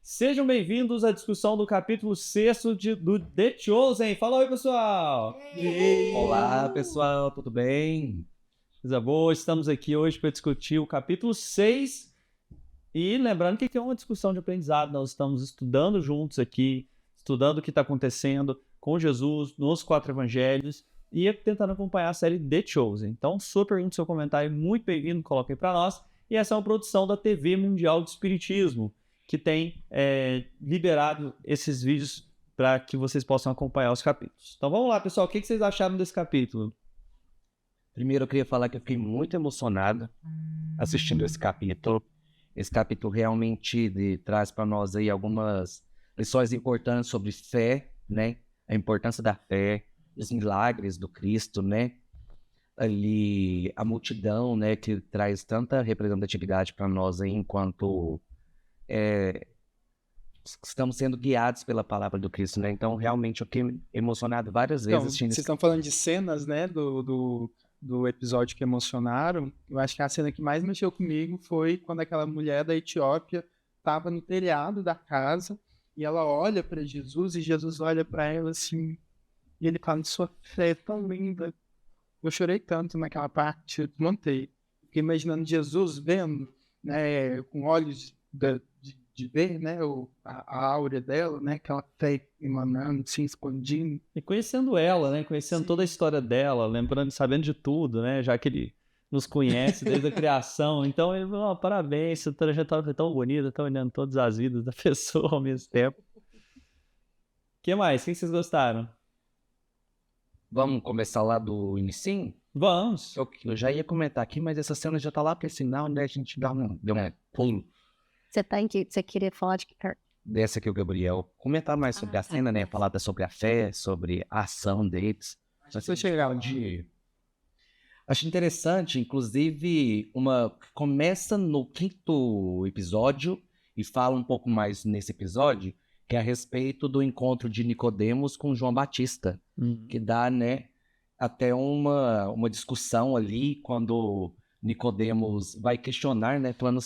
Sejam bem-vindos à discussão do capítulo 6 do The Chosen. Fala oi, pessoal! Olá, pessoal, tudo bem? Coisa boa, estamos aqui hoje para discutir o capítulo 6. E lembrando que é uma discussão de aprendizado, nós estamos estudando juntos aqui, estudando o que está acontecendo com Jesus nos 4 evangelhos e tentando acompanhar a série The Chosen. Então, sua pergunta, seu comentário, muito bem-vindo, coloque aí para nós. E essa é uma produção da TV Mundial de Espiritismo, que tem liberado esses vídeos para que vocês possam acompanhar os capítulos. Então vamos lá, pessoal, o que vocês acharam desse capítulo? Primeiro eu queria falar que eu fiquei muito emocionado assistindo esse capítulo. Esse capítulo realmente traz para nós aí algumas lições importantes sobre fé, né? A importância da fé, os milagres do Cristo, né? Ali a multidão, né? Que traz tanta representatividade para nós aí enquanto estamos sendo guiados pela palavra do Cristo, né? Então, realmente, eu fiquei emocionado várias vezes assistindo Vocês estão falando de cenas, né, do episódio que emocionaram. Eu acho que a cena que mais mexeu comigo foi quando aquela mulher da Etiópia estava no telhado da casa e ela olha para Jesus e Jesus olha para ela assim e ele fala: sua fé é tão linda. Eu chorei tanto naquela parte, eu desmontei. Fiquei imaginando Jesus vendo, né, com olhos de ver, né, a áurea dela, né, aquela fé emanando, se expandindo. E conhecendo ela, né? Conhecendo Sim. toda a história dela, lembrando, sabendo de tudo, né? Já que ele nos conhece desde a criação. Então ele falou, parabéns, sua trajetória foi tão bonita, tá olhando todas as vidas da pessoa ao mesmo tempo. O que mais? O que vocês gostaram? Vamos começar lá do inicinho? Vamos! Eu já ia comentar aqui, mas essa cena já tá lá pro final, né? A gente deu um pulo. Você queria falar de que parte? Dessa aqui o Gabriel. Comentar mais sobre a cena, né? Falar sobre a fé, sobre a ação deles. Foi chegar Acho interessante, inclusive, começa no 5º episódio e fala um pouco mais nesse episódio, que é a respeito do encontro de Nicodemos com João Batista, que dá, né, até uma discussão ali quando Nicodemos vai questionar, né, falando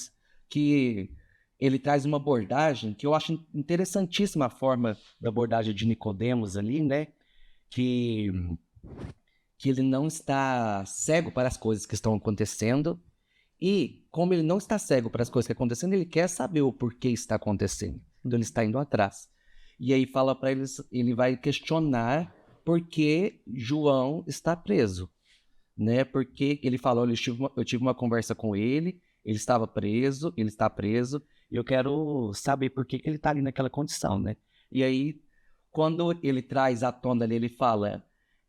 que ele traz uma abordagem que eu acho interessantíssima, a forma da abordagem de Nicodemos ali, né, que ele não está cego para as coisas que estão acontecendo e, como ele não está cego para as coisas que estão acontecendo, ele quer saber o porquê está acontecendo. Então ele está indo atrás. E aí fala para eles, ele vai questionar por que João está preso, né? Porque ele falou, eu tive uma conversa com ele estava preso, ele está preso, e eu quero saber por que ele está ali naquela condição, né? E aí, quando ele traz à tona ali, ele fala...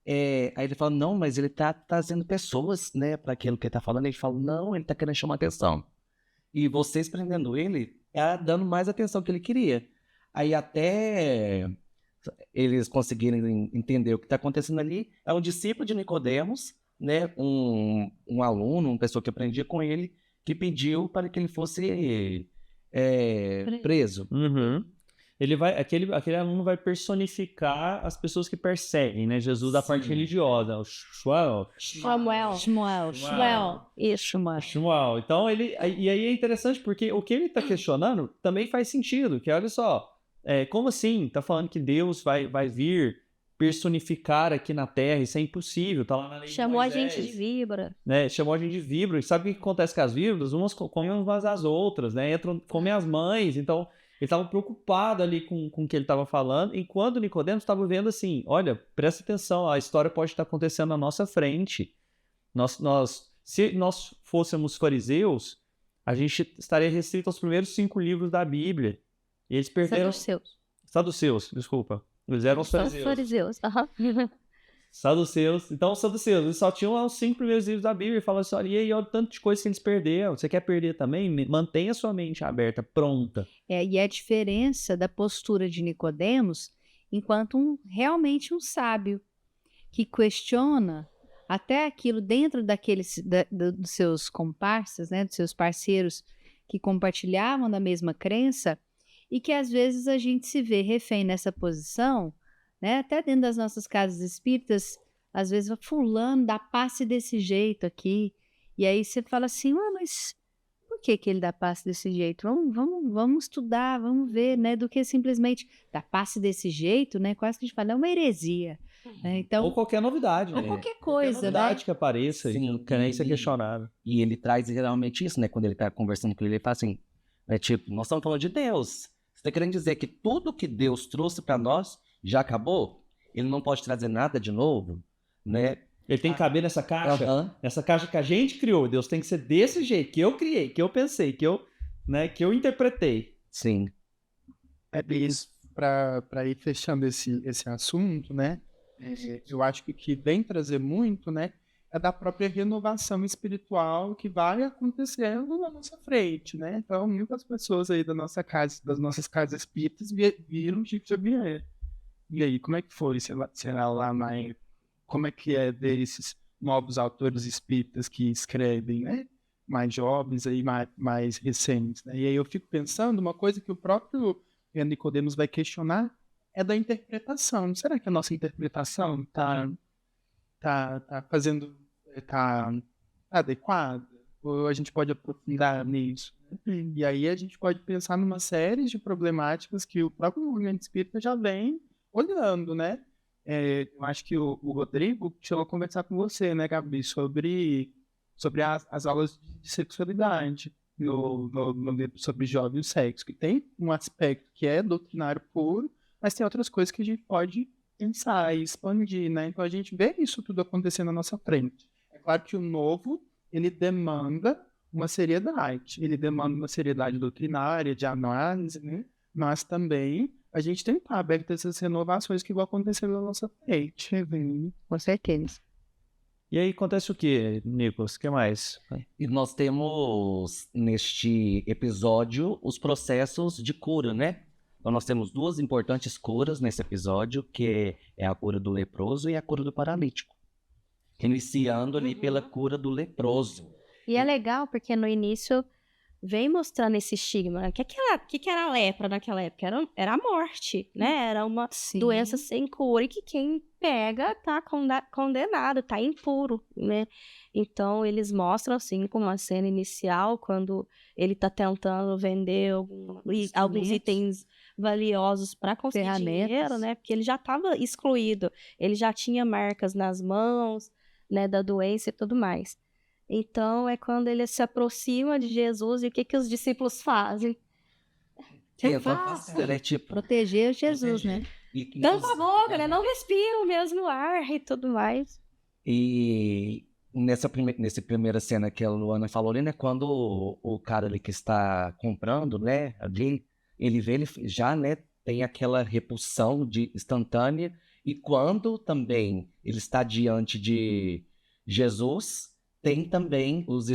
aí ele fala, não, mas ele tá trazendo pessoas, né, para aquilo que ele tá falando. Ele fala, não, ele tá querendo chamar atenção. E vocês prendendo ele, dando mais atenção que ele queria. Aí até eles conseguirem entender o que tá acontecendo ali, é um discípulo de Nicodemos, né, um aluno, uma pessoa que aprendia com ele, que pediu para que ele fosse preso. Uhum. Aquele aluno vai personificar as pessoas que perseguem, né? Jesus da parte religiosa, o Shmuel. Então, e aí é interessante porque o que ele está questionando também faz sentido, que olha só, como assim? Tá falando que Deus vai vir personificar aqui na Terra, isso é impossível, tá lá na lei de Chamou a Moisés, gente de víbora. né? Chamou a gente de víbora. E sabe o que acontece com as víboras? Umas comem umas às outras, né? Comem as mães, então... Ele estava preocupado ali com o que ele estava falando, enquanto Nicodemos estava vendo assim, olha, presta atenção, a história pode estar acontecendo na nossa frente. Se nós fôssemos fariseus, a gente estaria restrito aos primeiros 5 livros da Bíblia. E eles perderam... Saduceus, desculpa. Eles eram os fariseus. Saduceus. Então, os saduceus, eles só tinham lá os 5 primeiros livros da Bíblia e falam assim, olha, e aí, olha o tanto de coisa que eles perderam. Você quer perder também? Mantenha sua mente aberta, pronta. E a diferença da postura de Nicodemos enquanto realmente um sábio que questiona até aquilo dentro dos seus comparsas, né, dos seus parceiros que compartilhavam da mesma crença e que às vezes a gente se vê refém nessa posição, né? Até dentro das nossas casas espíritas, às vezes fulano dá passe desse jeito aqui, e aí você fala assim, mas por que ele dá passe desse jeito? Vamos estudar, vamos ver, né? Do que simplesmente dar passe desse jeito, né? Quase que a gente fala, é uma heresia. Né? Então, Ou qualquer novidade, ou né? qualquer Qualquer coisa, né? novidade que apareça, Sim, que nem ser questionável. E ele traz realmente isso, né? Quando ele tá conversando com ele fala assim, tipo, nós estamos falando de Deus. Você tá querendo dizer que tudo que Deus trouxe para nós já acabou? Ele não pode trazer nada de novo, né? Ele tem que caber nessa caixa, Aham. nessa caixa que a gente criou. Deus tem que ser desse jeito, que eu criei, que eu pensei, que eu interpretei. Sim. É isso, para ir fechando esse assunto, né? Eu acho que o que vem trazer muito, né, é da própria renovação espiritual que vai acontecendo na nossa frente, né? Então, muitas pessoas aí da nossa casa, das nossas casas espíritas, viram Chico Xavier. E aí, como é que foi? Será lá mais... Como é que é desses novos autores espíritas que escrevem, né? Mais jovens aí, mais recentes, né? E aí eu fico pensando, uma coisa que o próprio Nicodemos vai questionar é da interpretação. Será que a nossa interpretação tá adequada? Ou a gente pode aprofundar nisso? E aí a gente pode pensar numa série de problemáticas que o próprio movimento espírita já vem olhando, né? Eu acho que o Rodrigo chegou a conversar com você, né, Gabi, sobre as aulas de sexualidade no livro sobre jovem e o sexo, que tem um aspecto que é doutrinário puro, mas tem outras coisas que a gente pode pensar e expandir, né? Então a gente vê isso tudo acontecendo na nossa frente. É claro que o novo, ele demanda uma seriedade, ele demanda uma seriedade doutrinária, de análise, né? Mas também a gente tem que estar aberto a essas renovações que vão acontecendo na nossa frente. Com certeza. E aí acontece o quê, Nicolas? O que mais? E nós temos, neste episódio, os processos de cura, né? Então nós temos duas importantes curas nesse episódio, que é a cura do leproso e a cura do paralítico. Iniciando ali pela cura do leproso. E é legal porque no início vem mostrando esse estigma. O que era a lepra naquela época? Era a morte, né? Era uma doença sem cura e que quem pega tá condenado, tá impuro, né? Então eles mostram assim como uma cena inicial, quando ele tá tentando vender alguns itens valiosos para conseguir dinheiro, né? Porque ele já estava excluído, ele já tinha marcas nas mãos, né, da doença e tudo mais. Então, é quando ele se aproxima de Jesus e o que os discípulos fazem? Proteger Jesus, né? Tampa a boca, né? Não respira o mesmo ar e tudo mais. E nessa primeira cena que a Luana falou ali, né? Quando o cara ali que está comprando, né? Ali, ele já, né? Tem aquela repulsão instantânea. E quando também ele está diante de Jesus, tem também os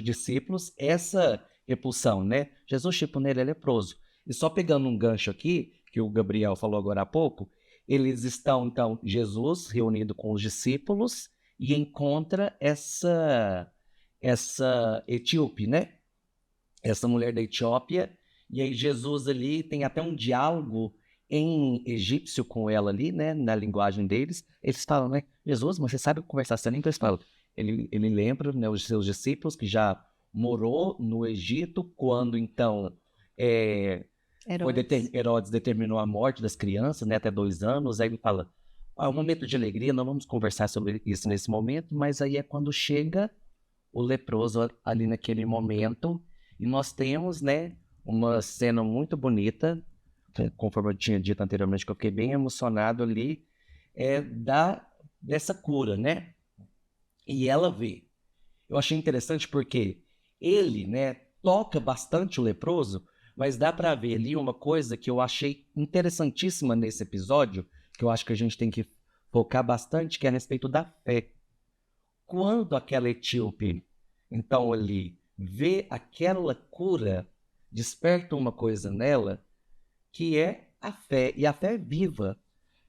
discípulos essa repulsão, né? Jesus, tipo, nele é leproso. E só pegando um gancho aqui, que o Gabriel falou agora há pouco, eles estão, então, Jesus reunido com os discípulos e encontra essa etíope, né? Essa mulher da Etiópia. E aí Jesus ali tem até um diálogo em egípcio com ela ali, né? Na linguagem deles. Eles falam, né? Jesus, mas você sabe conversar assim? Então eles falam. Ele lembra, né, os seus discípulos que já morou no Egito quando, então, Herodes determinou a morte das crianças, né, até 2 anos. Aí ele fala, é um momento de alegria, não vamos conversar sobre isso nesse momento, mas aí é quando chega o leproso ali naquele momento. E nós temos, né, uma cena muito bonita, conforme eu tinha dito anteriormente, que eu fiquei bem emocionado ali, dessa cura, né? E ela vê. Eu achei interessante porque ele, né, toca bastante o leproso, mas dá para ver ali uma coisa que eu achei interessantíssima nesse episódio, que eu acho que a gente tem que focar bastante, que é a respeito da fé. Quando aquela etíope, então, ali, vê aquela cura, desperta uma coisa nela, que é a fé, e a fé viva,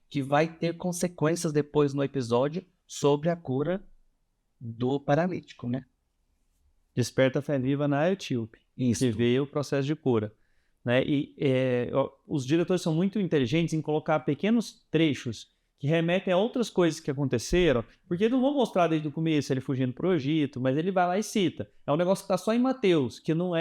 que vai ter consequências depois no episódio sobre a cura do paralítico, né? Desperta a fé viva na etíope, que vê o processo de cura. Né? E os diretores são muito inteligentes em colocar pequenos trechos que remetem a outras coisas que aconteceram, porque não vou mostrar desde o começo ele fugindo pro Egito, mas ele vai lá e cita. É um negócio que está só em Mateus, que não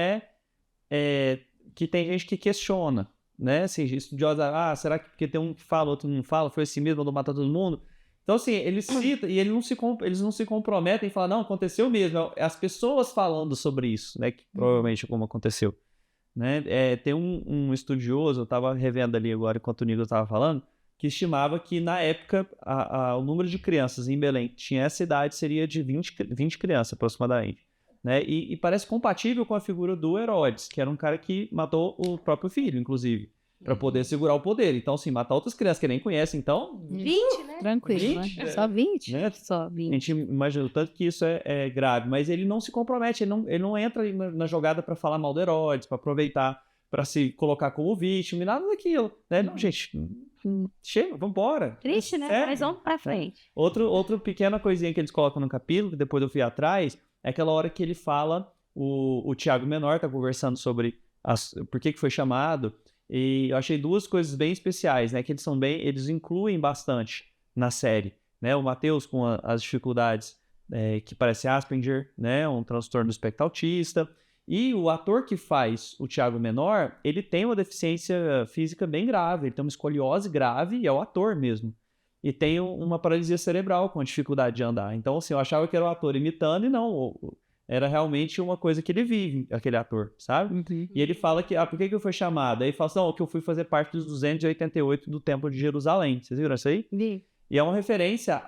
que tem gente que questiona, né? Assim, estudiosa, será que porque tem um que fala, outro não fala, foi assim mesmo, mandou matar todo mundo? Então, assim, ele cita e eles não se comprometem em falar, não, aconteceu mesmo. É as pessoas falando sobre isso, né? Que provavelmente como aconteceu. Né? Tem um estudioso, eu estava revendo ali agora enquanto o Nicolas estava falando, que estimava que na época o número de crianças em Belém que tinha essa idade seria de 20 crianças aproximadamente. Né? E parece compatível com a figura do Herodes, que era um cara que matou o próprio filho, inclusive, para poder segurar o poder. Então, assim, matar outras crianças que nem conhecem, então... 20, né? Tranquilo, 20, né? Só 20? Né? Só A 20. gente imagina o tanto que isso é grave, mas ele não se compromete, ele não entra na jogada para falar mal do Herodes, para aproveitar, para se colocar como vítima e nada daquilo. Né? Não, gente, chega, vambora. Triste, né? Sério. Mas vamos pra frente. Outra pequena coisinha que eles colocam no capítulo, que depois eu fui atrás, é aquela hora que ele fala, o Tiago Menor tá conversando sobre por que foi chamado, e eu achei duas coisas bem especiais, né? Que eles incluem bastante na série, né? O Mateus com as dificuldades que parece Asperger, né? Um transtorno do espectro autista, e o ator que faz o Tiago Menor, ele tem uma deficiência física bem grave, ele tem uma escoliose grave, e é o ator mesmo. E tem uma paralisia cerebral com a dificuldade de andar. Então, assim, eu achava que era o ator imitando, e não, era realmente uma coisa que ele vive, aquele ator, sabe? Uhum. E ele fala que, por que eu fui chamado? Aí ele fala assim, não, que eu fui fazer parte dos 288 do Templo de Jerusalém. Vocês viram isso aí? Vi. E é uma referência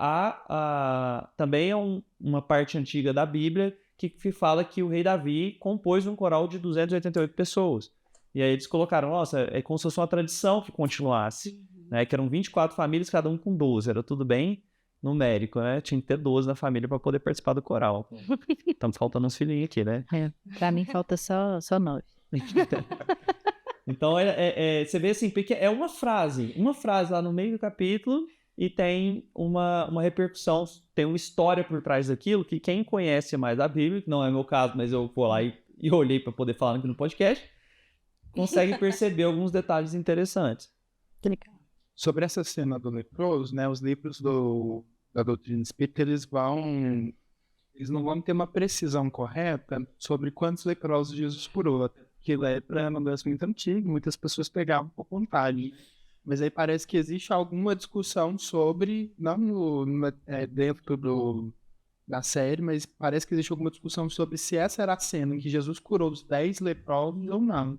também a uma parte antiga da Bíblia que fala que o rei Davi compôs um coral de 288 pessoas. E aí eles colocaram, nossa, é como se fosse uma tradição que continuasse, né? Que eram 24 famílias, cada um com 12, era tudo bem numérico, né? Tinha que ter 12 na família para poder participar do coral. Estamos faltando uns filhinhos aqui, né? Pra mim falta só 9. Então, você vê assim, porque é uma frase lá no meio do capítulo e tem uma repercussão, tem uma história por trás daquilo que quem conhece mais a Bíblia, que não é meu caso, mas eu vou lá e olhei para poder falar aqui no podcast, consegue perceber alguns detalhes interessantes. Sobre essa cena do leproso, né, os livros da doutrina espírita, eles não vão ter uma precisão correta sobre quantos leprosos Jesus curou, porque lepra é um negócio muito antigo, muitas pessoas pegavam por vontade. Mas aí parece que existe alguma discussão sobre, não dentro da série, mas parece que existe alguma discussão sobre se essa era a cena em que Jesus curou os 10 leprosos ou não.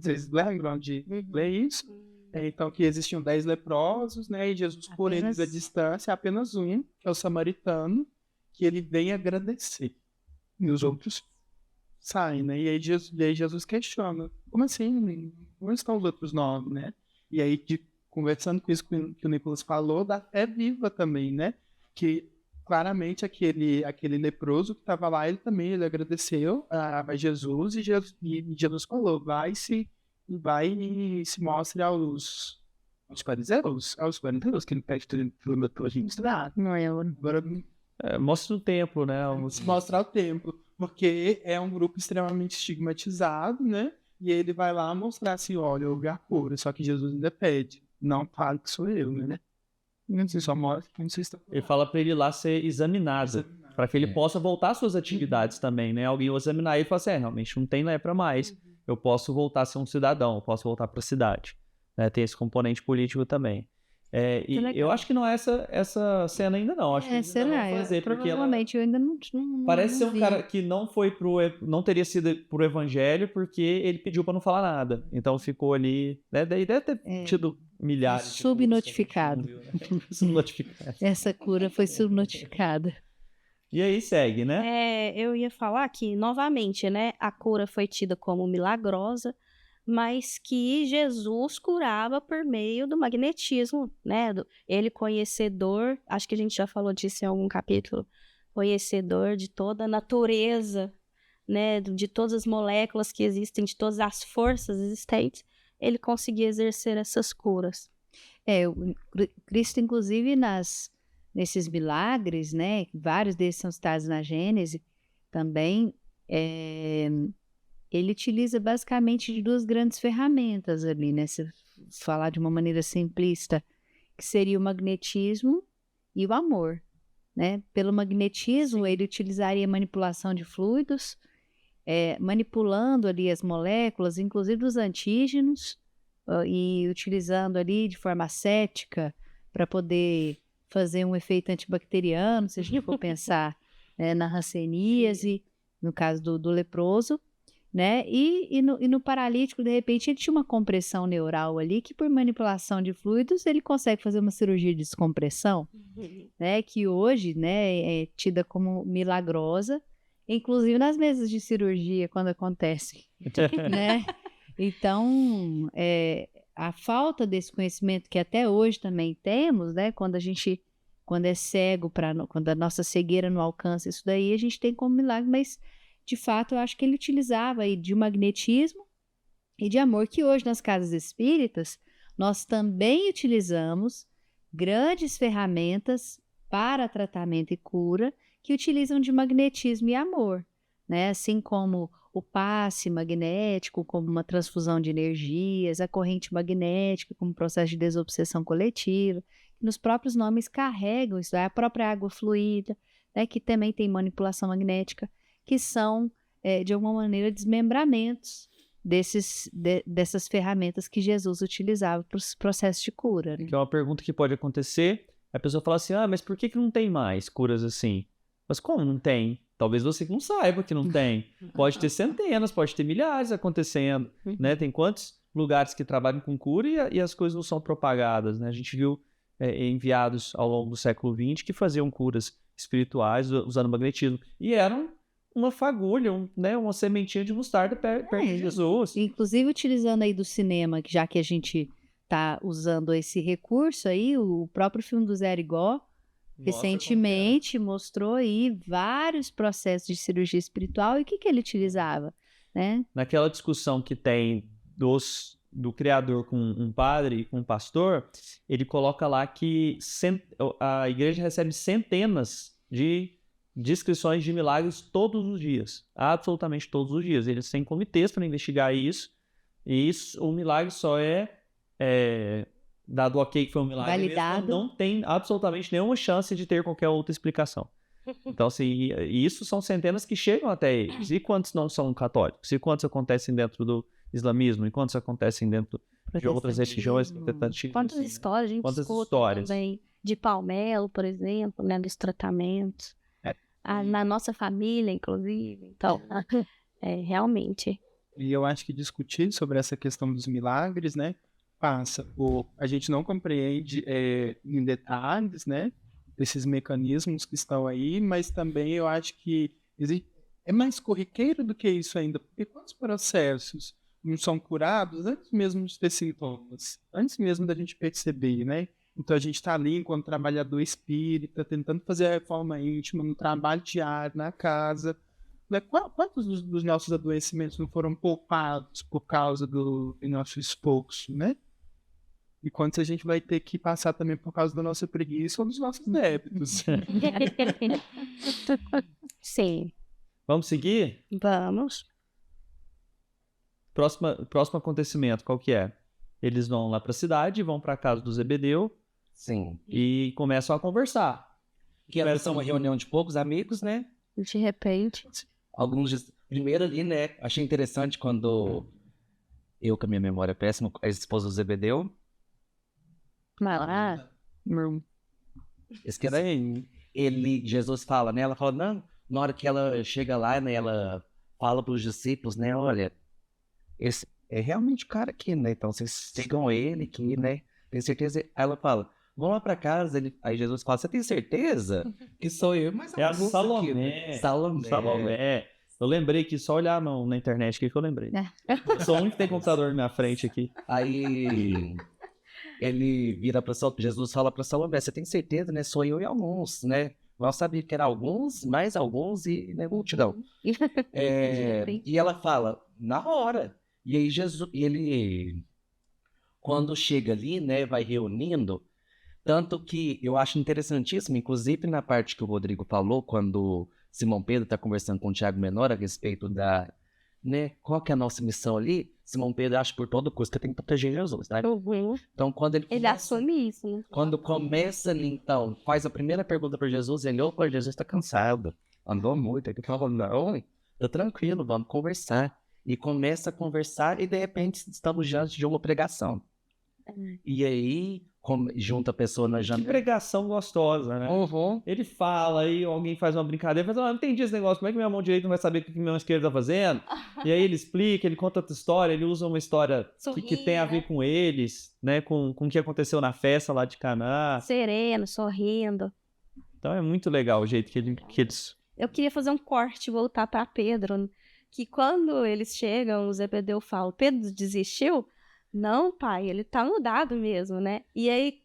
Vocês lembram de ler isso? Então, que existiam 10 leprosos, né? E Jesus cura eles à distância, apenas um, que é o samaritano, que ele vem agradecer. E os outros saem, né? E aí Jesus questiona, como assim? Onde estão os outros 9, né? E aí, conversando com isso que o Nicolas falou, da fé viva também, né? Que claramente aquele leproso que estava lá, ele agradeceu a Jesus, e Jesus falou, vai e se mostre aos fariseus, que ele pede para a gente estudar. Não é Agora, Mostra o templo, né? se mostrar o templo, porque é um grupo extremamente estigmatizado, né? E ele vai lá mostrar assim, olha, eu vi a cura, só que Jesus ainda pede, não fale que sou eu, né? Você só mostra que não sei se está. Ele fala para ele ir lá ser examinado, para que ele possa voltar às suas atividades também, né? Alguém o examinar ele e fala assim, realmente não tem lepra mais, eu posso voltar a ser um cidadão, eu posso voltar para a cidade. Né? Tem esse componente político também. E eu acho que não é essa cena ainda não. Acho que será? não vai fazer, Provavelmente eu ainda não parece ser um vi. cara que não teria sido pro evangelho porque ele pediu para não falar nada. Então ficou ali, né? Daí deve ter tido milhares de subnotificado. Subnotificado. Essa cura foi subnotificada. E aí segue, né? Eu ia falar que, novamente, né, a cura foi tida como milagrosa, mas que Jesus curava por meio do magnetismo, né? Ele conhecedor, acho que a gente já falou disso em algum capítulo, conhecedor de toda a natureza, né? De todas as moléculas que existem, de todas as forças existentes, ele conseguia exercer essas curas. O Cristo, inclusive, nesses milagres, né? Vários desses são citados na Gênese, também ele utiliza basicamente de duas grandes ferramentas ali, né? Se falar de uma maneira simplista, que seria o magnetismo e o amor, né? Pelo magnetismo, ele utilizaria manipulação de fluidos, manipulando ali as moléculas, inclusive os antígenos, e utilizando ali de forma acética para poder fazer um efeito antibacteriano, se a gente for pensar na hanseníase, no caso do leproso, né? E no paralítico, de repente, ele tinha uma compressão neural ali, que por manipulação de fluidos, ele consegue fazer uma cirurgia de descompressão, né? Que hoje, né, é tida como milagrosa, inclusive nas mesas de cirurgia, quando acontece, né? Então, a falta desse conhecimento que até hoje também temos, né? Quando é cego, quando a nossa cegueira não alcança isso daí, a gente tem como milagre, mas de fato eu acho que ele utilizava aí de magnetismo e de amor, que hoje nas casas espíritas nós também utilizamos grandes ferramentas para tratamento e cura que utilizam de magnetismo e amor, né? Assim como o passe magnético, como uma transfusão de energias, a corrente magnética, como processo de desobsessão coletiva, que nos próprios nomes carregam isso, a própria água fluida, né, que também tem manipulação magnética, que são, de alguma maneira, desmembramentos dessas ferramentas que Jesus utilizava para os processos de cura. Né? Que é uma pergunta que pode acontecer, a pessoa fala assim, mas por que não tem mais curas assim? Mas como não tem? Talvez você não saiba que não tem. Pode ter centenas, pode ter milhares acontecendo, né? Tem quantos lugares que trabalham com cura e as coisas não são propagadas, né? A gente viu enviados ao longo do século XX que faziam curas espirituais usando magnetismo. E eram uma fagulha, né? Uma sementinha de mostarda perto de Jesus. Inclusive utilizando aí do cinema, já que a gente está usando esse recurso aí, o próprio filme do Zé Arigó, recentemente mostrou aí vários processos de cirurgia espiritual e o que ele utilizava, né? Naquela discussão que tem do criador com um padre e com um pastor, ele coloca lá que a igreja recebe centenas de descrições de milagres todos os dias, absolutamente todos os dias. Eles têm comitês para investigar isso, e o milagre só dado ok que foi um milagre, validado. Mesmo, não tem absolutamente nenhuma chance de ter qualquer outra explicação. Então, assim, isso são centenas que chegam até eles. E quantos não são católicos? E quantos acontecem dentro do islamismo? E quantos acontecem dentro de outras religiões? Quantas histórias a gente escuta também de Palmelo, por exemplo, né, dos tratamentos. Na nossa família, inclusive. Então, realmente. E eu acho que discutir sobre essa questão dos milagres, né, passa por a gente não compreende em detalhes, né, esses mecanismos que estão aí, mas também eu acho que é mais corriqueiro do que isso ainda, porque quantos processos não são curados antes mesmo de ter sintomas, antes mesmo da gente perceber, né? Então a gente está ali enquanto trabalhador espírita, tentando fazer a reforma íntima no trabalho diário, na casa. Né? Quantos dos nossos adoecimentos não foram poupados por causa do nosso esforço, né? E quantos a gente vai ter que passar também por causa da nossa preguiça ou dos nossos débitos. Sim. Vamos seguir? Vamos. Próximo acontecimento, qual que é? Eles vão lá para a cidade, vão para a casa do Zebedeu. Sim. E começam a conversar. Que era uma reunião de poucos amigos, né? De repente. Primeiro ali, né? Achei interessante quando eu, com a minha memória péssima, a esposa do Zebedeu. Vai lá. Esqueci. Jesus fala, né? Ela fala, não, na hora que ela chega lá, né? Ela fala para os discípulos, né? Olha, esse é realmente o cara aqui, né? Então vocês sigam ele aqui, né? Tem certeza? Aí ela fala, vamos lá para casa. Aí Jesus fala, você tem certeza que sou eu? Mas é a Salomé. Aqui, né? Salomé. Eu lembrei que só olhar na internet aqui que eu lembrei. Eu sou o único que tem computador na minha frente aqui. Aí ele vira para Jesus, fala para Salomé, você tem certeza, né? Sou eu e alguns, né? Nós sabíamos que eram alguns, mais alguns e né, multidão. E ela fala, na hora. E aí Jesus, ele, quando chega ali, né, vai reunindo, tanto que eu acho interessantíssimo, inclusive na parte que o Rodrigo falou, quando Simão Pedro está conversando com o Tiago Menor a respeito da, né, qual que é a nossa missão ali, Simão Pedro acha por todo custo que tem que proteger Jesus, né? Então, quando ele assume isso, né? Quando começa ali, então, faz a primeira pergunta para Jesus, ele olha para Jesus, está cansado, andou muito, ele fala, não, tá tranquilo, vamos conversar. E começa a conversar e, de repente, estamos diante de uma pregação. E aí, junta a pessoa na Que janela. pregação gostosa, né? Ele fala, aí alguém faz uma brincadeira, fala, não entendi esse negócio, como é que minha mão direita não vai saber o que minha mão esquerda tá fazendo? E aí ele explica, ele conta outra história, ele usa uma história que tem a ver com eles, né? Com o que aconteceu na festa lá de Caná. Sereno, sorrindo. Então é muito legal o jeito que eles... Eu queria fazer um corte e voltar para Pedro, que quando eles chegam, o Zebedeu fala, Pedro desistiu? Não, pai, ele tá mudado mesmo, né? E aí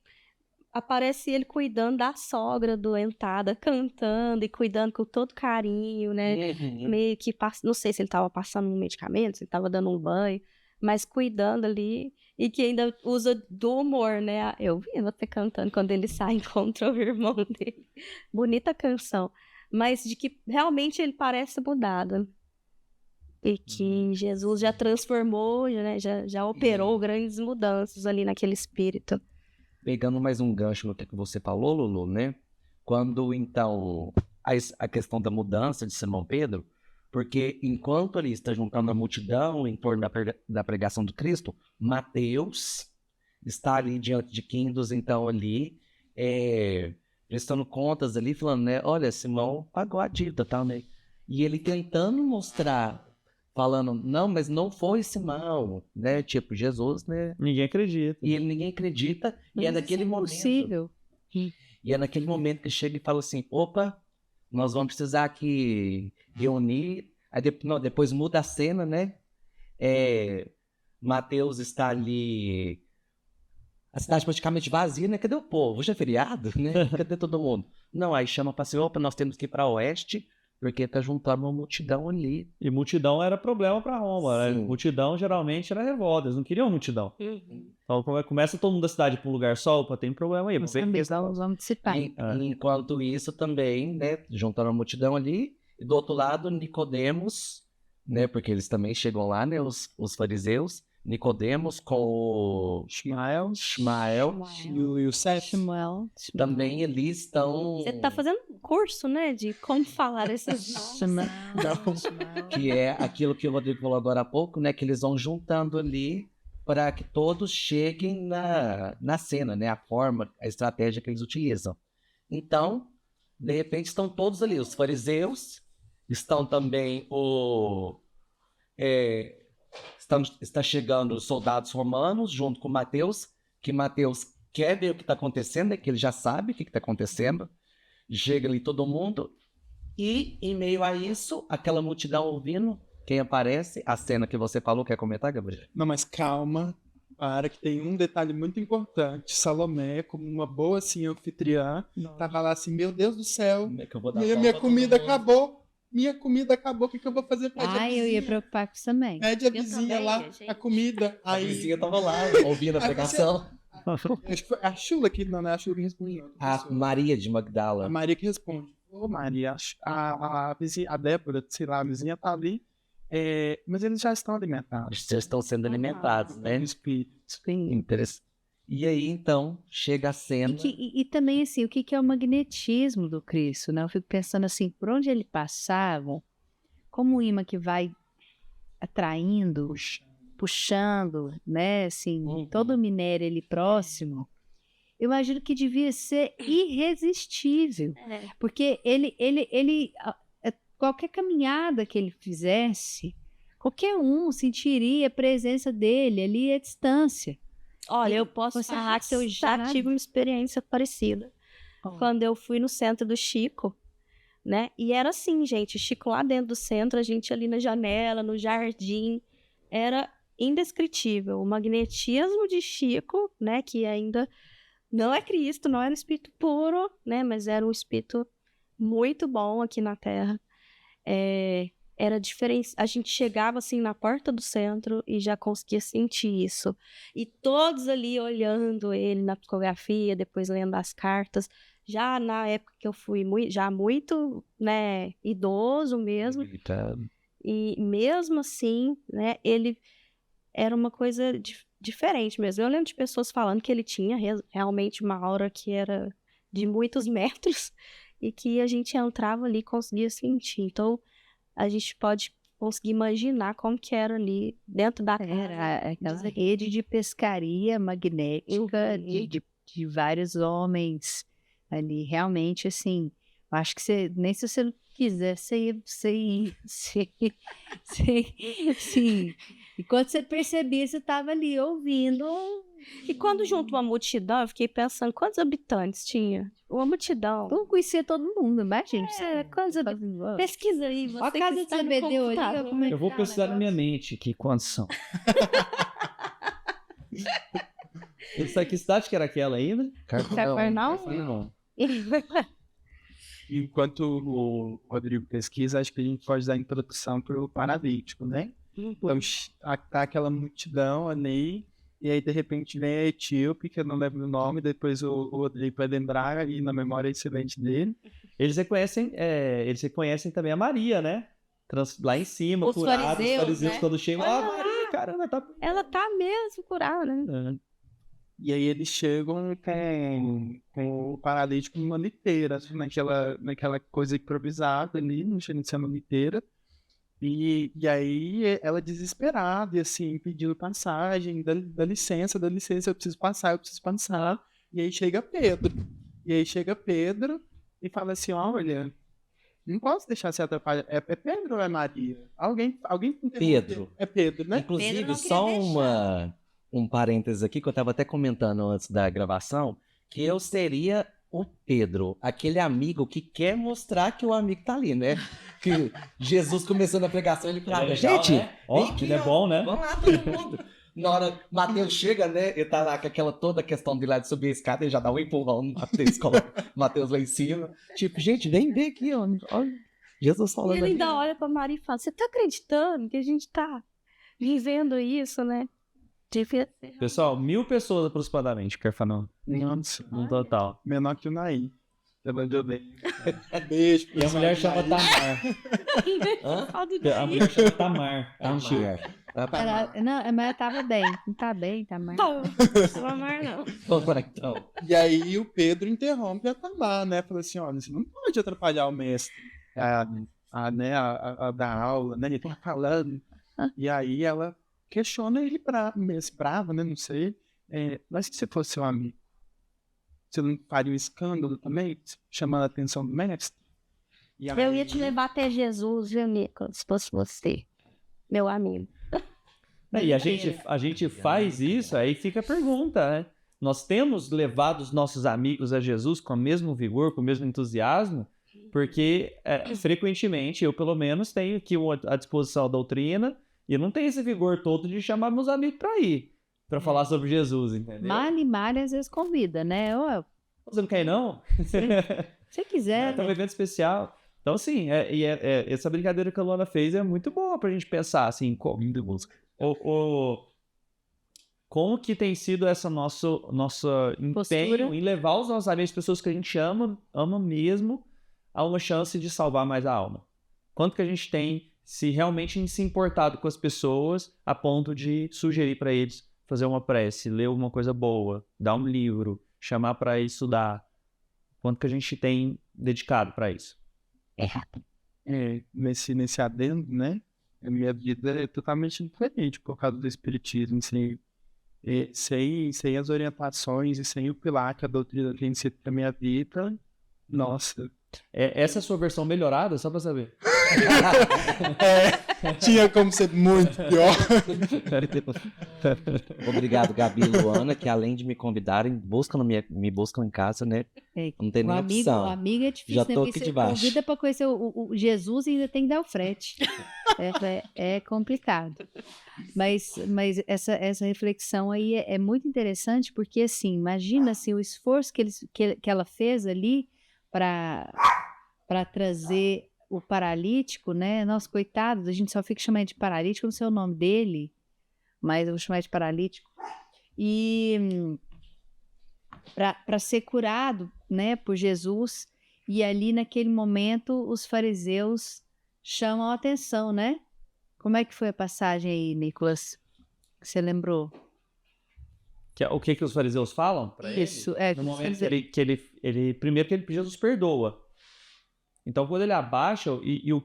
aparece ele cuidando da sogra doentada, cantando e cuidando com todo carinho, né? Meio que, não sei se ele tava passando um medicamento, se ele tava dando um banho, mas cuidando ali. E que ainda usa do humor, né? Eu vi você cantando quando ele sai e encontra o irmão dele. Bonita canção. Mas de que realmente ele parece mudado. E que Jesus já transformou, né? já operou grandes mudanças ali naquele espírito. Pegando mais um gancho no que você falou, Lulu, né? Quando, então, a questão da mudança de Simão Pedro, porque enquanto ele está juntando a multidão em torno da pregação do Cristo, Mateus está ali diante de Quindos, então ali, prestando contas ali, falando, né? Olha, Simão pagou a dívida, tá, né? E ele tentando mostrar, falando, não, mas não foi Simão, né? Tipo, Jesus, né? Ninguém acredita. E ninguém acredita, e é naquele momento... Possível. E é naquele momento que chega e fala assim, opa, nós vamos precisar aqui reunir. Aí depois muda a cena, né? Mateus está ali, a cidade praticamente vazia, né? Cadê o povo? Hoje é feriado, né? Cadê todo mundo? Não, aí chama para assim, opa, nós temos que ir para oeste, porque tá juntando uma multidão ali. E multidão era problema para Roma, né? Sim. Multidão geralmente era revolta, eles não queriam multidão. Então começa todo mundo da cidade para um lugar só, opa, tem problema aí. Vamos dissipar. Enquanto isso também, né? Juntaram a multidão ali, e do outro lado, Nicodemos, né? Porque eles também chegam lá, né? Os fariseus, Nicodemos com o Ishmael. E o Seth. Shmuel. Também eles estão... Você tá fazendo um curso, né? De como falar esses nomes. Que é aquilo que o Rodrigo falou agora há pouco, né? Que eles vão juntando ali para que todos cheguem na cena, né? A forma, a estratégia que eles utilizam. Então, de repente, estão todos ali. Os fariseus, estão também está chegando os soldados romanos junto com Mateus, que Mateus quer ver o que está acontecendo, né? Que ele já sabe o que está acontecendo. Chega ali todo mundo. E, em meio a isso, aquela multidão ouvindo, quem aparece? A cena que você falou, quer comentar, Gabriel? Não, mas calma, para que tem um detalhe muito importante. Salomé, como uma boa assim, anfitriã, tava lá assim, meu Deus do céu, minha comida acabou. Minha comida acabou, o que eu vou fazer? Pede a vizinha. Eu ia preocupar com isso também. Pede a vizinha também, lá, gente. a comida. A Aí, vizinha tava lá, ouvindo a pregação. acho que foi a Chula que não é a Chula que responde. Não, A Maria de Magdala. a Maria que responde. Ô Maria, a vizinha, a Débora, sei lá, a vizinha tá ali, mas eles já estão alimentados. Eles já estão sendo alimentados, né? Espírito. Interessante. E aí, então, chega a cena... E também, assim, o que é o magnetismo do Cristo, né? Eu fico pensando assim, por onde ele passava, como um imã que vai atraindo, puxando, né? Assim, todo o minério ali próximo, eu imagino que devia ser irresistível. Porque qualquer caminhada que ele fizesse, qualquer um sentiria a presença dele ali à distância. Olha, eu posso falar que eu já tive uma experiência parecida. Quando eu fui no centro do Chico, né? E era assim, gente, Chico lá dentro do centro, a gente ali na janela, no jardim, era indescritível. O magnetismo de Chico, né? Que ainda não é Cristo, não era um espírito puro, né? Mas era um espírito muito bom aqui na Terra. Era diferente. A gente chegava assim na porta do centro e já conseguia sentir isso. E todos ali olhando ele na psicografia, depois lendo as cartas. Já na época que eu fui muito, né, idoso mesmo. E mesmo assim, né, ele era uma coisa diferente mesmo. Eu lembro de pessoas falando que ele tinha realmente uma aura que era de muitos metros e que a gente entrava ali e conseguia sentir. Então, a gente pode conseguir imaginar como que era ali dentro da casa. Era aquela rede de pescaria magnética de vários homens ali. Realmente, assim, eu acho que você, nem se você não quiser, sim. E quando você percebia, você estava ali ouvindo. E quando junto uma multidão, eu fiquei pensando, quantos habitantes tinha? Uma multidão. Vamos conhecer todo mundo, imagina. Quantos habitantes? Pesquisa aí, você Olha a casa de Zebedeu ali. Eu vou pesquisar na minha mente aqui quantos são. Isso aqui, cidade que era aquela ainda? Cafarnaum? Enquanto o Rodrigo pesquisa, acho que a gente pode dar a introdução para o paralítico, né? Então, tá aquela multidão ali, e aí de repente vem a etíope, que eu não lembro o nome, depois o Rodrigo vai lembrar ali na memória excelente dele. Eles reconhecem também a Maria, né? Lá em cima, Os curada, fariseus, os fariseus né? quando chegam, Maria, caramba, tá... Ela tá mesmo curada, né? E aí eles chegam com o paralítico numa liteira, naquela coisa improvisada ali, não chega de ser uma liteira. E aí ela desesperada, e assim, pedindo passagem, dá licença, eu preciso passar. E aí chega Pedro e fala assim, olha, não posso deixar você atrapalhar. É Pedro ou é Maria? Alguém Pedro. É Pedro, né? Inclusive, Pedro não só queria um parênteses aqui, que eu estava até comentando antes da gravação, que eu seria o Pedro, aquele amigo que quer mostrar que o amigo tá ali, né? Que Jesus começando a pregação, ele fala, gente, né? Ó, vem aqui, ele é bom, né? vamos lá, todo mundo. Na hora Mateus chega, né? Ele tá lá com aquela toda a questão de lá de subir a escada, ele já dá um empurrão no Mateus, coloca Mateus lá em cima. Tipo, gente, vem aqui, ó. Olha, Jesus E falando ele ainda aqui. olha pra Maria e fala, você tá acreditando que a gente tá vivendo isso, né? Pessoal, 1.000 pessoas aproximadamente, Cafarnaum, Nossa, no total. menor que o Naí. Beijo. E a mulher chama Tamar. Hã? A mulher chama Tamar. Ah, Não, mas tava bem. Não tá bem, tá mais. Não, amar não. então. E aí o Pedro interrompe a Tamar, né? Fala assim, olha, você não pode atrapalhar o mestre a dar aula, né? Ele tá falando. E aí ela questiona ele brava, né? Não sei. Mas se fosse seu amigo, você não faria um escândalo também, chamando a atenção do mestre? E aí... Eu ia te levar até Jesus, viu, Nicolas, se fosse você, meu amigo. E a gente faz isso, aí fica a pergunta, né? Nós temos levado os nossos amigos a Jesus com o mesmo vigor, com o mesmo entusiasmo, porque frequentemente, eu pelo menos tenho aqui à disposição a doutrina e não tenho esse vigor todo de chamar meus amigos para ir, para falar sobre Jesus, entendeu? Male, às vezes convida, né? Você não quer ir, não? Se quiser, Tá um evento especial. Então, assim, essa brincadeira que a Luana fez é muito boa pra gente pensar, assim, como que tem sido essa nossa empenho em levar os nossos amigos, pessoas que a gente ama mesmo, a uma chance de salvar mais a alma. Quanto que a gente tem se realmente se importado com as pessoas a ponto de sugerir para eles fazer uma prece, ler uma coisa boa, dar um livro, chamar para estudar. Quanto que a gente tem dedicado para isso? Nesse adendo, né? A minha vida é totalmente diferente por causa do espiritismo, sem as orientações e sem o pilar que a doutrina tem sido para minha vida. Nossa. Essa é a sua versão melhorada, só para saber. Tinha como ser muito pior. Obrigado, Gabi e Luana, que além de me convidarem, me buscam em casa, né? Não tem nem opção. O amigo é difícil, Já né? tô Porque aqui você debaixo. convida para conhecer o Jesus e ainda tem que dar o frete. É complicado. Mas essa reflexão aí é muito interessante, porque assim, imagina assim, o esforço que ela fez ali para trazer o paralítico, né? Nossa, coitado, a gente só fica chamando de paralítico, não sei o nome dele, mas eu vou chamar de paralítico. E para ser curado, né, por Jesus, e ali naquele momento os fariseus chamam a atenção, né? Como é que foi a passagem aí, Nicolas? Você lembrou? O que os fariseus falam pra ele? Isso, No momento que ele primeiro que ele Jesus perdoa. Então, quando ele abaixa,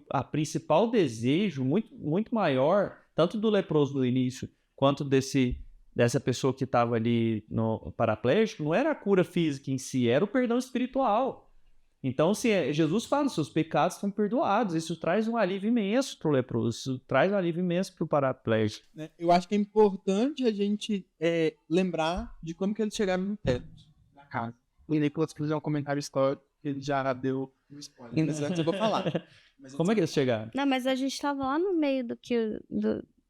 a principal desejo, muito, muito maior, tanto do leproso no início, quanto dessa pessoa que estava ali no paraplégico, não era a cura física em si, era o perdão espiritual. Então, Jesus fala, seus pecados estão perdoados. Isso traz um alívio imenso para o leproso, isso traz um alívio imenso para o paraplégico. Eu acho que é importante a gente lembrar de como que eles chegaram no teto da casa. E depois fazer um comentário histórico, que ele já deu um spoiler. Mas antes eu vou falar. Como é que eles chegaram? Não, mas a gente estava lá no meio do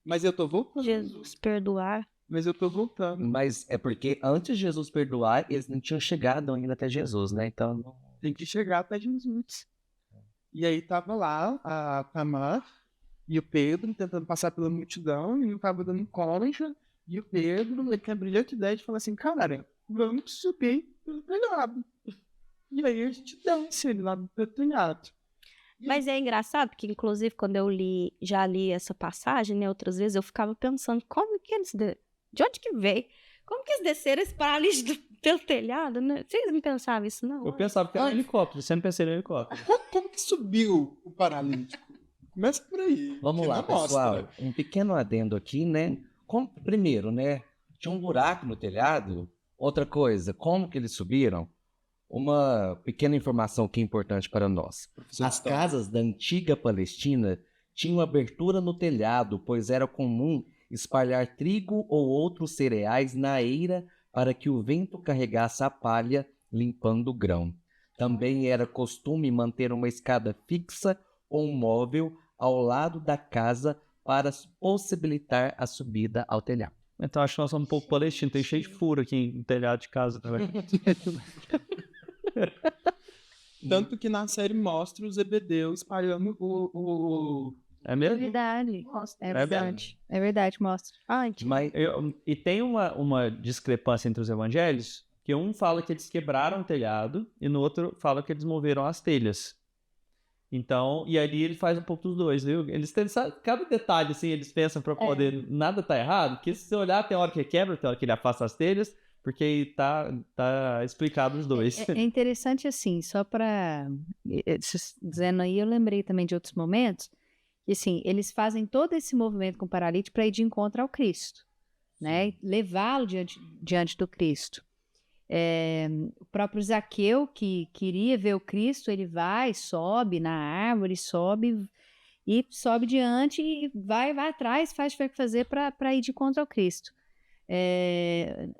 Mas eu tô voltando. Jesus perdoar. Mas eu tô voltando. Mas é porque antes de Jesus perdoar, eles não tinham chegado ainda até Jesus, né? Então, Tem que chegar até Jesus. E aí tava lá a Tamar e o Pedro tentando passar pela multidão e não tava dando conta. E o Pedro, ele tem a brilhante ideia de falar assim, cara, vamos subir pelo telhado. E aí a gente desce ele lá do telhado. Mas é engraçado, porque inclusive quando eu já li essa passagem, né, outras vezes, eu ficava pensando, como que eles... De onde que veio? Como que eles desceram esse paralítico pelo telhado, né? Vocês não pensavam isso, não? Eu pensava que era um helicóptero, sempre pensei no helicóptero. Como que subiu o paralítico? Começa por aí. vamos lá, pessoal. Um pequeno adendo aqui, né? Primeiro, né? Tinha um buraco no telhado. Outra coisa, como que eles subiram? Uma pequena informação que é importante para nós. As casas da antiga Palestina tinham abertura no telhado, pois era comum espalhar trigo ou outros cereais na eira para que o vento carregasse a palha, limpando o grão. Também era costume manter uma escada fixa ou um móvel ao lado da casa para possibilitar a subida ao telhado. Então acho que nós somos um pouco palestinos, tem cheio de furo aqui no telhado de casa também. Tanto que na série mostra o Zebedeu espalhando É É mesmo? verdade. É É verdade. É verdade, mostra. Mas E tem uma discrepância entre os evangelhos, que um fala que eles quebraram o telhado e no outro fala que eles moveram as telhas. Então, e ali ele faz um pouco dos dois, viu? Eles têm, sabe, cada detalhe, assim, eles pensam para poder... Nada tá errado, porque se você olhar, tem hora que ele quebra, tem hora que ele afasta as telhas, porque tá explicado os dois. É interessante assim, só para... Dizendo aí, eu lembrei também de outros momentos, que assim, eles fazem todo esse movimento com o paralítico para ir de encontro ao Cristo, né? Levá-lo diante do Cristo. O próprio Zaqueu, que queria ver o Cristo, ele vai, sobe na árvore, sobe diante e vai atrás, faz o que fazer para ir de encontro ao Cristo.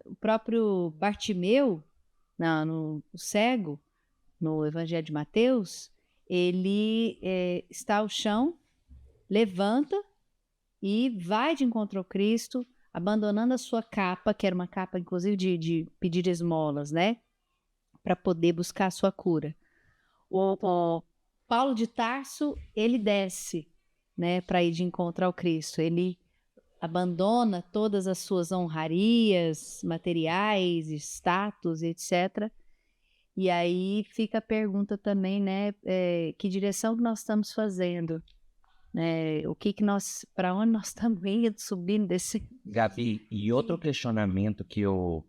O próprio Bartimeu, o cego, no Evangelho de Mateus, ele está ao chão, levanta e vai de encontro ao Cristo, abandonando a sua capa, que era uma capa, inclusive, de pedir esmolas, né? Para poder buscar a sua cura. O Paulo de Tarso, ele desce, né? Para ir de encontro ao Cristo. Ele abandona todas as suas honrarias materiais, status, etc. E aí fica a pergunta também, né? Que direção que nós estamos fazendo? Para onde nós estamos indo, subindo, descendo? Gabi, e outro questionamento que eu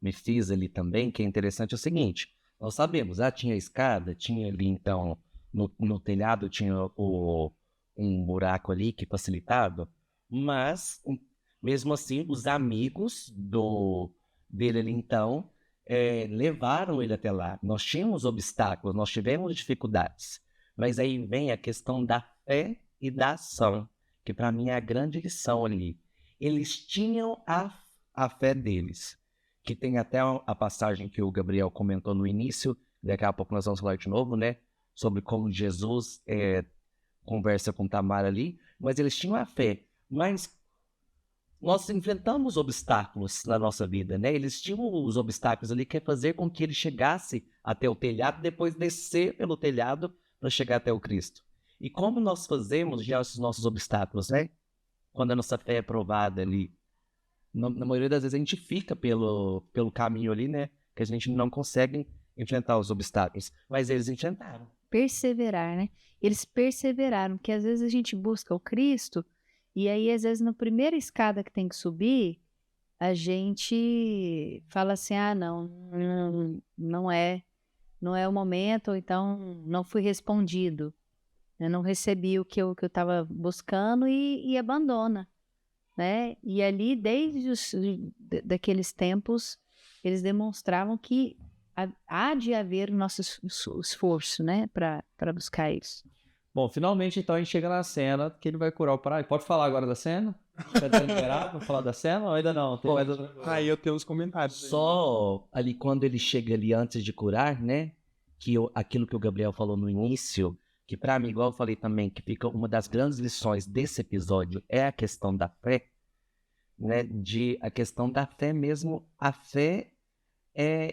me fiz ali também, que é interessante, é o seguinte: nós sabemos, tinha escada, tinha ali então, no telhado tinha um buraco ali que facilitava, mas mesmo assim, os amigos dele ali então levaram ele até lá. Nós tínhamos obstáculos, nós tivemos dificuldades, mas aí vem a questão da fé e da ação, que para mim é a grande lição ali. Eles tinham a fé deles, que tem até a passagem que o Gabriel comentou no início, daqui a pouco nós vamos falar de novo, né, sobre como Jesus conversa com Tamar ali, mas eles tinham a fé, mas nós enfrentamos obstáculos na nossa vida, né? Eles tinham os obstáculos ali que é fazer com que ele chegasse até o telhado, depois descer pelo telhado para chegar até o Cristo. E como nós fazemos já esses nossos obstáculos, né? Quando a nossa fé é provada ali. Na maioria das vezes a gente fica pelo caminho ali, né? Que a gente não consegue enfrentar os obstáculos. Mas eles enfrentaram. Perseverar, né? Eles perseveraram, porque às vezes a gente busca o Cristo E aí, às vezes, na primeira escada que tem que subir, a gente fala assim, não é o momento, ou então não fui respondido. Eu não recebi o que eu estava buscando e abandona, né? E ali, desde daqueles tempos, eles demonstravam que há de haver o nosso esforço, né? Para buscar isso. Bom, finalmente, então, a gente chega na cena que ele vai curar o paralítico. Pode falar agora da cena? Tá liberado pra falar da cena ou ainda não? Tem mais outra coisa? Aí eu tenho uns comentários. Só ali quando ele chega ali antes de curar, né? Aquilo que o Gabriel falou no início, que pra mim, igual eu falei também, que fica uma das grandes lições desse episódio é a questão da fé, né? A questão da fé mesmo, a fé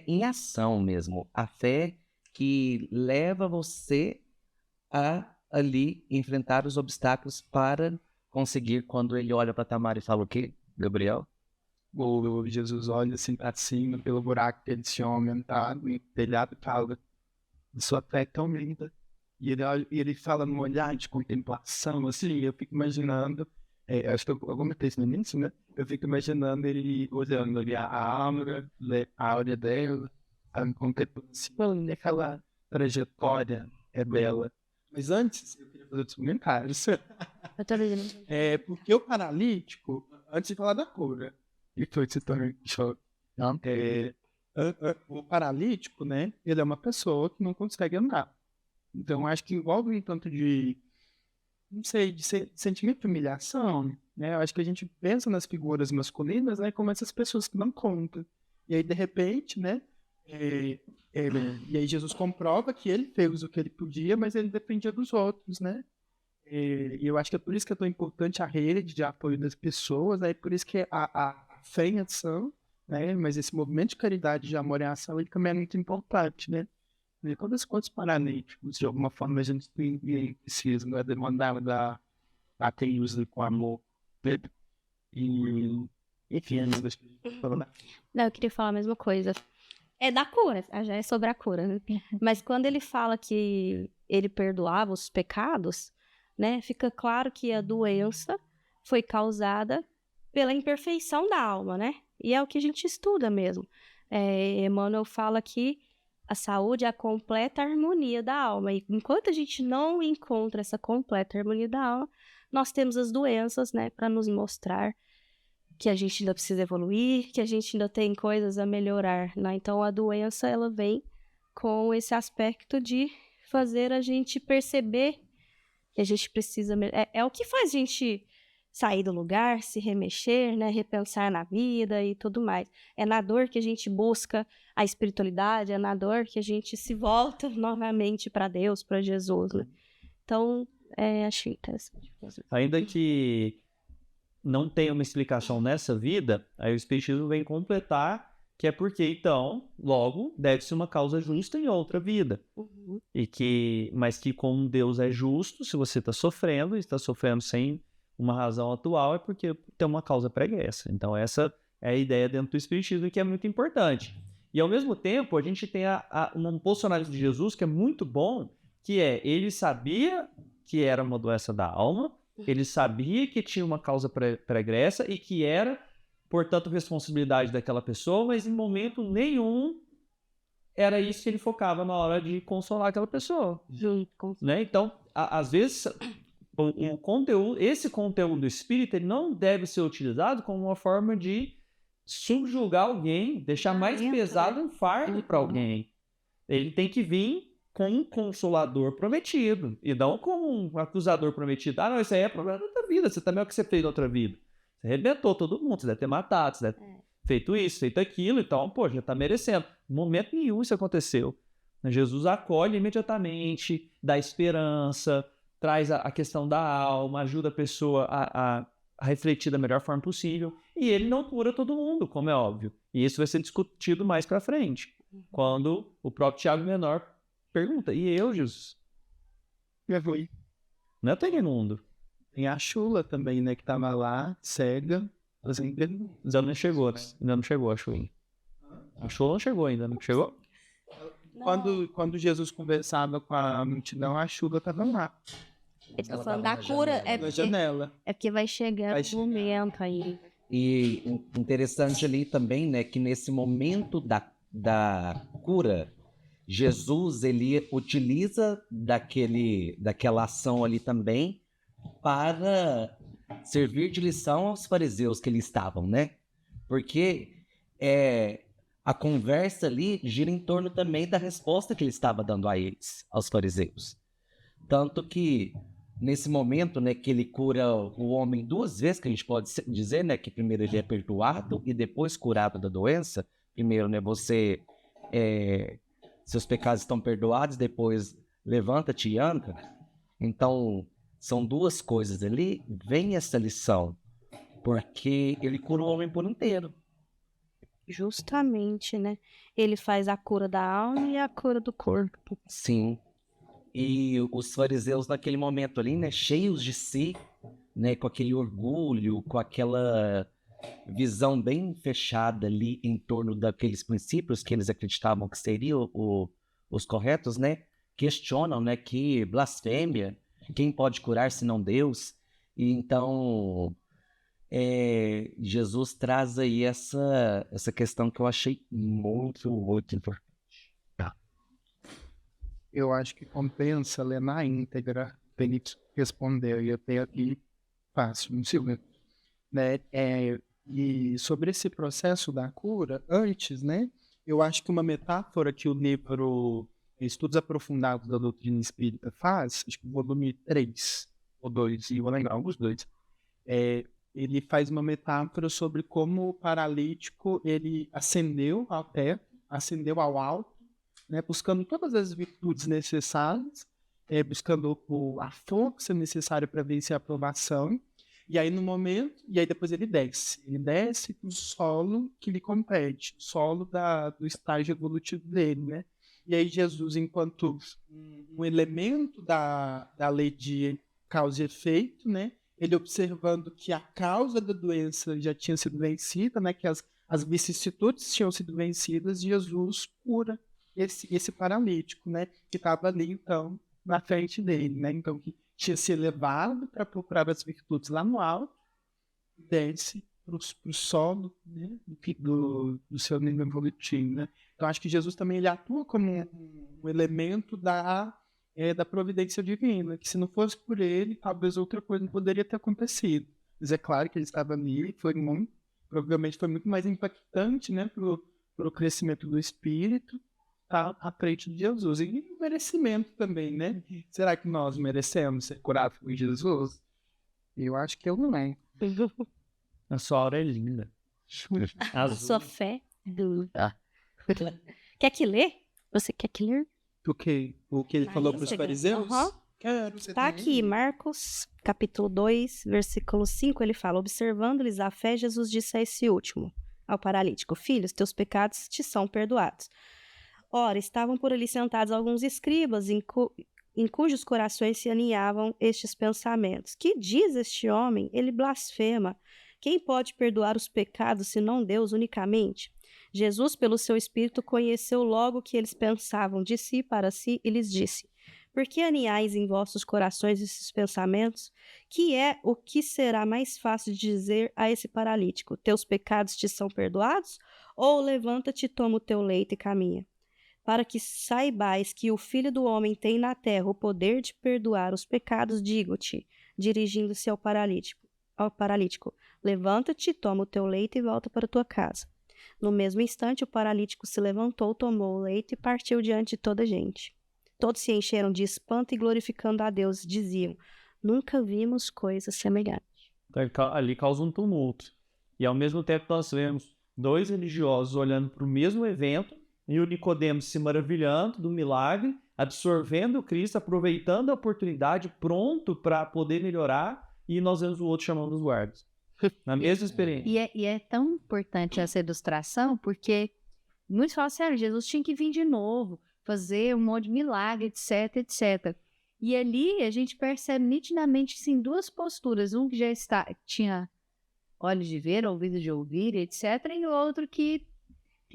em ação mesmo, a fé que leva você a ali enfrentar os obstáculos para conseguir, quando ele olha para Tamar e fala o quê, Gabriel? O Jesus olha assim para cima, pelo buraco que eles tinham aumentado, e o telhado fala, sua fé é tão linda. E ele fala num olhar de contemplação, assim, eu fico imaginando, acho que eu comentei isso no início, né? Eu fico imaginando ele olhando ali a áurea dela, contemplando assim, aquela trajetória é bela. Mas antes, eu queria fazer outros comentários. Porque o paralítico, antes de falar da cura, e foi se tornando o paralítico, né? Ele é uma pessoa que não consegue andar. Então, acho que envolve um tanto de, não sei, de sentimento de humilhação, né? Eu acho que a gente pensa nas figuras masculinas, né? Como essas pessoas que não contam. E aí, de repente, né? E aí Jesus comprova que ele fez o que ele podia, mas ele dependia dos outros, né? E eu acho que é por isso que é tão importante a rede de apoio das pessoas, né? E por isso que a fé em ação, né? Mas esse movimento de caridade, de amor em ação, ele também é muito importante, né? E quantos paralíticos, de alguma forma, a gente precisa, né? Demandar da quem usa com amor, né? E, enfim, acho que a gente falou, né? Não, eu queria falar a mesma coisa. É da cura, já é sobre a cura, né? Mas quando ele fala que ele perdoava os pecados, né? Fica claro que a doença foi causada pela imperfeição da alma, né? E é o que a gente estuda mesmo. Emmanuel fala que a saúde é a completa harmonia da alma. E enquanto a gente não encontra essa completa harmonia da alma, nós temos as doenças, né? Para nos mostrar que a gente ainda precisa evoluir, que a gente ainda tem coisas a melhorar, né? Então, a doença, ela vem com esse aspecto de fazer a gente perceber que a gente precisa... É o que faz a gente sair do lugar, se remexer, né? Repensar na vida e tudo mais. É na dor que a gente busca a espiritualidade, é na dor que a gente se volta novamente para Deus, para Jesus, né? Então, achei interessante. Ainda que não tem uma explicação nessa vida, aí o Espiritismo vem completar que é porque, então, logo, deve-se uma causa justa em outra vida. Uhum. Mas que como Deus é justo, se você está sofrendo, e está sofrendo sem uma razão atual, é porque tem uma causa pregressa. Então, essa é a ideia dentro do Espiritismo, que é muito importante. E, ao mesmo tempo, a gente tem um posicionamento de Jesus que é muito bom, que ele sabia que era uma doença da alma, ele sabia que tinha uma causa pregressa e que era, portanto, responsabilidade daquela pessoa, mas em momento nenhum era isso que ele focava na hora de consolar aquela pessoa. Né? Então, às vezes, esse conteúdo espírita ele não deve ser utilizado como uma forma de subjugar alguém, deixar mais pesado um fardo para alguém. Ele tem que vir com um consolador prometido, e não com um acusador prometido. Não, isso aí é problema da outra vida, você também é o que você fez na outra vida. Você arrebentou todo mundo, você deve ter matado, você deve ter feito isso, feito aquilo, então, já tá merecendo. Em momento nenhum isso aconteceu. Jesus acolhe imediatamente, dá esperança, traz a questão da alma, ajuda a pessoa a refletir da melhor forma possível, e ele não cura todo mundo, como é óbvio. E isso vai ser discutido mais pra frente, quando o próprio Tiago Menor pergunta, e eu, Jesus? Não é todo mundo. Tem a Chula também, né, que tava lá, cega. Ainda não chegou, né? Ainda não chegou a Chula. A Chula não chegou ainda, não chegou? Quando Jesus conversava com a multidão, a Chula tava lá. Ele tá Ela falando tava da na cura, janela. Na janela. é porque vai chegar Vai o momento aí. E interessante ali também, né, que nesse momento da cura, Jesus, ele utiliza daquela ação ali também para servir de lição aos fariseus que ali estavam, né? Porque a conversa ali gira em torno também da resposta que ele estava dando a eles, aos fariseus. Tanto que nesse momento, né, que ele cura o homem 2 vezes, que a gente pode dizer, né, que primeiro ele é perdoado e depois curado da doença. Primeiro, né, seus pecados estão perdoados, depois levanta-te e anda. Então, são 2 coisas ali. Vem essa lição, porque ele cura o homem por inteiro. Justamente, né? Ele faz a cura da alma e a cura do corpo. Sim. E os fariseus naquele momento ali, né, cheios de si, né, com aquele orgulho, com aquela visão bem fechada ali em torno daqueles princípios que eles acreditavam que seriam os corretos, né, questionam, né, que blasfêmia, quem pode curar senão Deus? E então Jesus traz aí essa questão que eu achei muito, muito importante. Eu acho que compensa ler na íntegra. Felipe respondeu, e eu tenho aqui fácil, um segundo. Né? E sobre esse processo da cura, antes, né? Eu acho que uma metáfora que o livro Estudos Aprofundados da Doutrina Espírita faz, acho que o volume 3 ou 2, e eu vou lembrar, os 2, ele faz uma metáfora sobre como o paralítico ele ascendeu ao teto, ascendeu ao alto, né, buscando todas as virtudes necessárias, buscando a força necessária para vencer a provação, e aí no momento, e aí depois ele desce para o solo que lhe compete, o solo do estágio evolutivo dele, né? E aí Jesus, enquanto um elemento da lei de causa e efeito, né? Ele observando que a causa da doença já tinha sido vencida, né? Que as vicissitudes tinham sido vencidas, Jesus cura esse paralítico, né, que estava ali, então, na frente dele, né, então, que tinha se elevado para procurar as virtudes lá no alto, desce para o solo, né, do seu nível evolutivo, né. Então, acho que Jesus também ele atua como um elemento da providência divina, que se não fosse por ele, talvez outra coisa não poderia ter acontecido. Mas é claro que ele estava ali, provavelmente foi muito mais impactante, né, para o crescimento do espírito, à frente de Jesus. E o merecimento também, né? Será que nós merecemos ser curados por Jesus? Eu acho que eu não é. A sua aura é linda. A sua fé. Quer que lê? Você quer que ler? O que ele falou para os fariseus? Quero. Tá aqui, Marcos, capítulo 2, versículo 5, ele fala: observando-lhes a fé, Jesus disse a esse último, ao paralítico: filhos, teus pecados te são perdoados. Ora, estavam por ali sentados alguns escribas, em cujos corações se aninhavam estes pensamentos. Que diz este homem? Ele blasfema. Quem pode perdoar os pecados, senão Deus unicamente? Jesus, pelo seu Espírito, conheceu logo o que eles pensavam de si para si e lhes disse: por que aninhais em vossos corações esses pensamentos? O que será mais fácil de dizer a esse paralítico? Teus pecados te são perdoados? Ou levanta-te, toma o teu leito e caminha? Para que saibais que o Filho do Homem tem na terra o poder de perdoar os pecados, digo-te, dirigindo-se ao paralítico, levanta-te, toma o teu leito e volta para a tua casa. No mesmo instante, o paralítico se levantou, tomou o leito e partiu diante de toda a gente. Todos se encheram de espanto e, glorificando a Deus, diziam: nunca vimos coisa semelhante. Então, ali causa um tumulto. E ao mesmo tempo nós vemos 2 religiosos olhando para o mesmo evento, e o Nicodemos se maravilhando do milagre, absorvendo o Cristo, aproveitando a oportunidade, pronto para poder melhorar, e nós vemos o outro chamando os guardas. Na mesma experiência. E é tão importante essa ilustração, porque muitos falam assim: Jesus tinha que vir de novo, fazer um monte de milagre, etc, etc. E ali a gente percebe nitidamente, sim, 2 posturas. Um que já tinha olhos de ver, ouvidos de ouvir, etc. E o outro que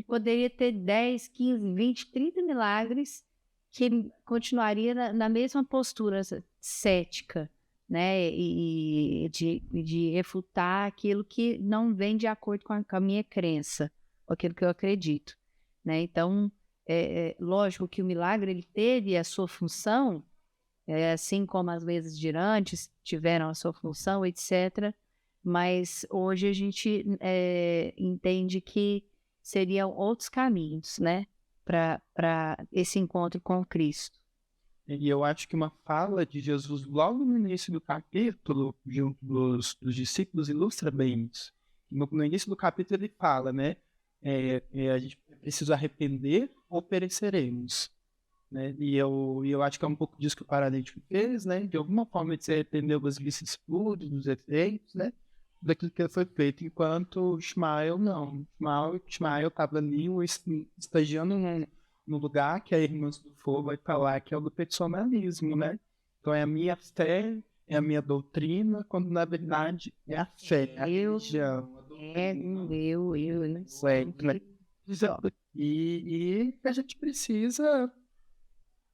poderia ter 10, 15, 20, 30 milagres, que continuaria na mesma postura, cética, né? E de refutar aquilo que não vem de acordo com a minha crença, com aquilo que eu acredito, né? Então, lógico que o milagre ele teve a sua função, assim como as mesas girantes tiveram a sua função, etc. Mas hoje a gente entende que seriam outros caminhos, né, para esse encontro com Cristo. E eu acho que uma fala de Jesus logo no início do capítulo, junto dos discípulos, ilustra bem isso. No início do capítulo ele fala, né, a gente precisa arrepender ou pereceremos. Né? E eu acho que é um pouco disso que o paralítico fez, né? De alguma forma ele se arrependeu das vicissitudes, dos efeitos, né? Daquilo que foi feito, enquanto Ismael não. Ismael estava ali estagiando no lugar que a Irmãs do Fogo vai falar, que é o do personalismo, né? Então é a minha fé, é a minha doutrina, quando na verdade é a fé, a religião. Eu não sei. Né? E a gente precisa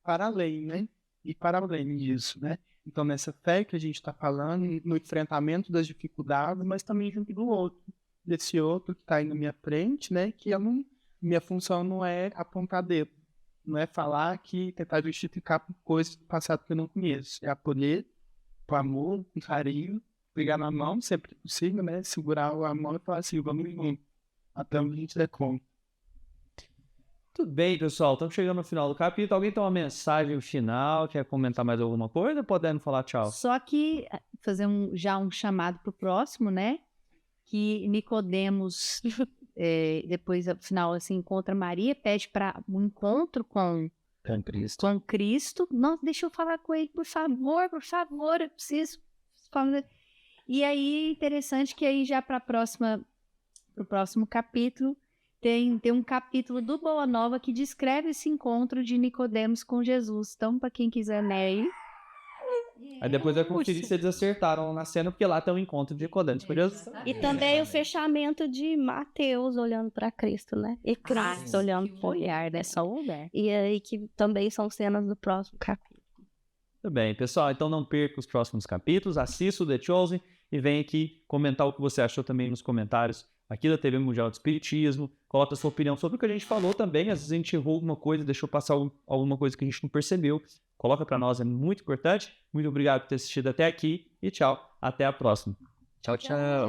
para além, né? E para além disso, né? Então, nessa fé que a gente está falando, no enfrentamento das dificuldades, mas também junto do outro, desse outro que está aí na minha frente, né? Que minha função não é apontar dedo, não é falar que tentar justificar por coisas do passado que eu não conheço, é acolher com amor, com carinho, pegar na mão, sempre possível, né? Segurar a mão e falar assim, vamos junto, até onde a gente der conta. Tudo bem, pessoal. Estamos chegando no final do capítulo. Alguém tem uma mensagem final? Quer comentar mais alguma coisa? Podendo falar tchau. Só que fazer já um chamado para o próximo, né? Que Nicodemos, depois, ao final, assim, encontra Maria, pede para um encontro com Cristo. Nossa, deixa eu falar com ele, por favor, eu preciso. E aí, interessante que aí já para o próximo capítulo, tem um capítulo do Boa Nova que descreve esse encontro de Nicodemos com Jesus. Então, para quem quiser ler aí depois vai conferir se eles acertaram na cena, porque lá tem um encontro de Nicodemos com Jesus. E também o fechamento de Mateus olhando para Cristo, né? E Cristo olhando para o olhar dessa mulher. E aí que também são cenas do próximo capítulo. Tudo bem, pessoal. Então não perca os próximos capítulos. Assista o The Chosen e vem aqui comentar o que você achou também nos comentários aqui da TV Mundial do Espiritismo. Coloca a sua opinião sobre o que a gente falou também. Às vezes a gente errou alguma coisa, deixou passar alguma coisa que a gente não percebeu. Coloca para nós, é muito importante. Muito obrigado por ter assistido até aqui e tchau. Até a próxima. Tchau, tchau.